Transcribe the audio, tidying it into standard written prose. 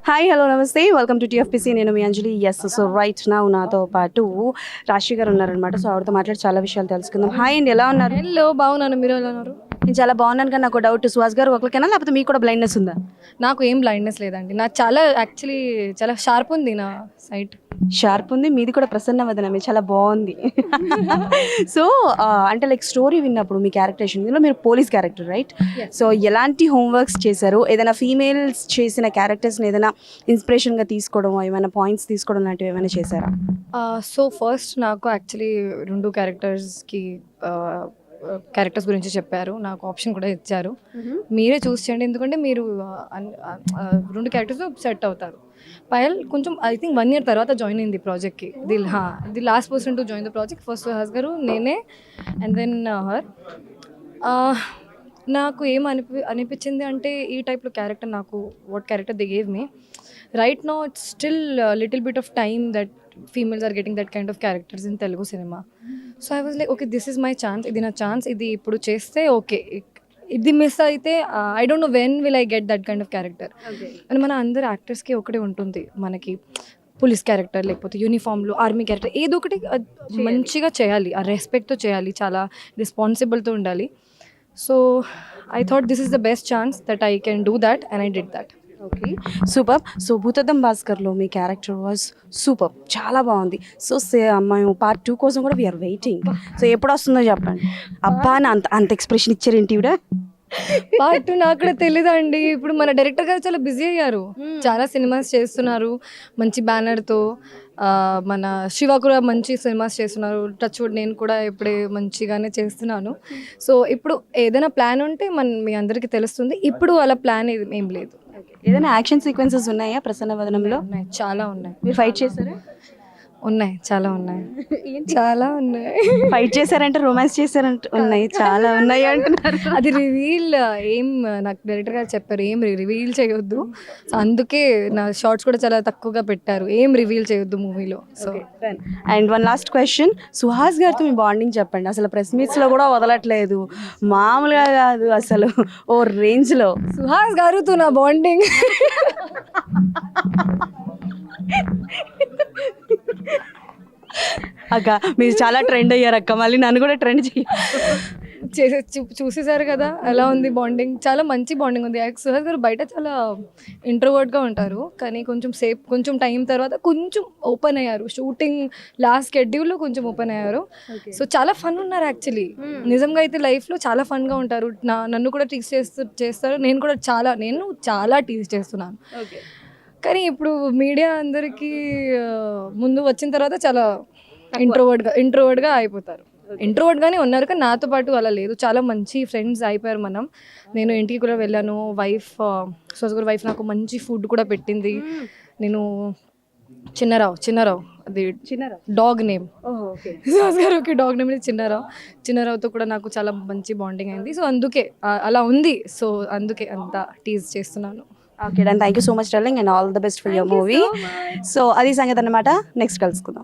Hi hello నమస్తే welcome to TFPC. నేను మీ అంజలి. Yes, so right నా నాతో పాటు రాశి గారు ఉన్నారనమాట. సో ఆవిడతో మాట్లాడి చాలా విషయాలు తెలుసుకుందాం. హాయ్ అండి, ఎలా ఉన్నారు? హలో, బాగున్నాను. మీరు ఎలా ఉన్నారు? నేను చాలా బాగున్నాను, కానీ నాకు డౌట్, సుహాస్ గారు ఒకరికైనా లేకపోతే మీకు కూడా బ్లైండ్నెస్ ఉందా? నాకు ఏం బ్లైండ్నెస్ లేదండి. నాకు చాలా యాక్చువల్లీ చాలా షార్ప్ ఉంది నా సైట్. షార్ప్ ఉంది, మీది కూడా ప్రసన్న వదనమే, చాలా బాగుంది. సో అంటే లైక్ స్టోరీ విన్నప్పుడు మీ క్యారెక్టరేషన్ ఇందులో మీరు పోలీస్ క్యారెక్టర్ రైట్? సో ఎలాంటి హోంవర్క్స్ చేశారు? ఏదైనా ఫీమేల్స్ చేసిన క్యారెక్టర్స్ని ఏదైనా ఇన్స్పిరేషన్గా తీసుకోవడం, ఏమైనా పాయింట్స్ తీసుకోవడం లాంటివి ఏమైనా చేశారా? సో ఫస్ట్ నాకు యాక్చువల్లీ రెండు క్యారెక్టర్స్ గురించి చెప్పారు. నాకు ఆప్షన్ కూడా ఇచ్చారు. మీరే చూస్ చేయండి, ఎందుకంటే మీరు రెండు క్యారెక్టర్స్ సెట్ అవుతారు. పయల్ కొంచెం ఐ థింక్ 1 year తర్వాత జాయిన్ అయింది ప్రాజెక్ట్కి. The last person to join the project. First Suhas గారు, నేనే, అండ్ దెన్ హర్. నాకు అనిపించింది అంటే ఈ టైప్లో క్యారెక్టర్ నాకు what character they gave me right now it's still little bit of time that females are getting that kind of characters in Telugu cinema. So I was like, okay, this is my chance, ఇది నా chance, ఇది ఇప్పుడు చేస్తే okay. ఇది miss అయితే I don't know when will I get that kind of character. And మన అందరు యాక్టర్స్కి ఒకటే ఉంటుంది, మనకి పోలీస్ క్యారెక్టర్ లేకపోతే యూనిఫామ్లో ఆర్మీ క్యారెక్టర్ ఏదో ఒకటి మంచిగా చేయాలి, ఆ రెస్పెక్ట్తో చేయాలి, చాలా రెస్పాన్సిబుల్తో ఉండాలి. So I thought this is the best chance that I can do that, and I did that. Okay, super. So Bhoothaddam భాస్కర్లో మీ క్యారెక్టర్ వాజ్ సూపర్, చాలా బాగుంది. సో మేము పార్ట్ 2 కోసం కూడా వీఆర్ వెయిటింగ్. సో ఎప్పుడు వస్తుందో చెప్పండి. అబ్బా అని అంత ఎక్స్ప్రెషన్ ఇచ్చారేంటి ఈవిడ? పార్ట్ 2 నాకు కూడా తెలీదండి. ఇప్పుడు మన డైరెక్టర్ గారు చాలా బిజీ అయ్యారు, చాలా సినిమాస్ చేస్తున్నారు మంచి బ్యానర్తో. మన శివ కూడా మంచి సినిమాస్ చేస్తున్నారు. టచ్ వుడ్, నేను కూడా ఇప్పుడే మంచిగానే చేస్తున్నాను. సో ఇప్పుడు ఏదైనా ప్లాన్ ఉంటే మీ అందరికీ తెలుస్తుంది. ఇప్పుడు అలా ప్లాన్ ఏం లేదు. ఏదైనా యాక్షన్ సీక్వెన్సెస్ ఉన్నాయా ప్రసన్న వదనంలో? ఉన్నాయి, చాలా ఉన్నాయి. మీరు ఫైట్ చేశారా? ఉన్నాయి, చాలా ఉన్నాయి, చాలా ఉన్నాయి. ఫైట్ చేశారంటే రొమాన్స్ చేశారంటే ఉన్నాయి, చాలా ఉన్నాయి అంటున్నారు. అది రివీల్ ఏం నాకు డైరెక్టర్ గారు చెప్పారు, ఏం రివీల్ చేయొద్దు. సో అందుకే నా షార్ట్స్ కూడా చాలా తక్కువగా పెట్టారు, ఏం రివీల్ చేయొద్దు మూవీలో. So and one last question, Suhas గారితో మీ బాండింగ్ చెప్పండి. అసలు ప్రెస్ మీట్స్లో కూడా వదలట్లేదు, మామూలుగా కాదు, అసలు ఓ రేంజ్లో. సుహాస్ గారితో నా బాండింగ్ అక్క మీరు చాలా ట్రెండ్ అయ్యారు అక్క, మళ్ళీ నన్ను కూడా ట్రెండ్ చూసేసారు కదా ఎలా ఉంది బాండింగ్. చాలా మంచి బాండింగ్ ఉంది. సుహాస్ గారు బయట చాలా ఇంట్రోవర్ట్గా ఉంటారు, కానీ కొంచెం టైం తర్వాత కొంచెం ఓపెన్ అయ్యారు. షూటింగ్ లాస్ట్ షెడ్యూల్లో కొంచెం ఓపెన్ అయ్యారు. సో చాలా ఫన్ ఉన్నారు యాక్చువల్లీ. నిజంగా అయితే లైఫ్లో చాలా ఫన్గా ఉంటారు. నన్ను కూడా టీజ్ చేస్తారు. నేను చాలా టీజ్ చేస్తున్నాను. కానీ ఇప్పుడు మీడియా అందరికీ ముందు వచ్చిన తర్వాత చాలా ఇంట్రోవర్ట్గా అయిపోతారు. ఇంట్రోవర్ట్గానే ఉన్నారు, కానీ నాతో పాటు అలా లేదు. చాలా మంచి ఫ్రెండ్స్ అయిపోయారు మనం. నేను ఇంటికి కూడా వెళ్ళాను. సుహాస్ వైఫ్ నాకు మంచి ఫుడ్ కూడా పెట్టింది. నేను చిన్నరావు అది డాగ్ నేమ్. సుహాస్ గారికి డాగ్ నేమ్ చిన్నరావుతో కూడా నాకు చాలా మంచి బాండింగ్ అయింది. సో అందుకే అలా ఉంది. సో అందుకే అంతా టీజ్ చేస్తున్నాను. Okay done, thank you so much darling, and all the best for your movie. So అది సంగతి అన్నమాట. నెక్స్ట్ కలుసుకుందాం.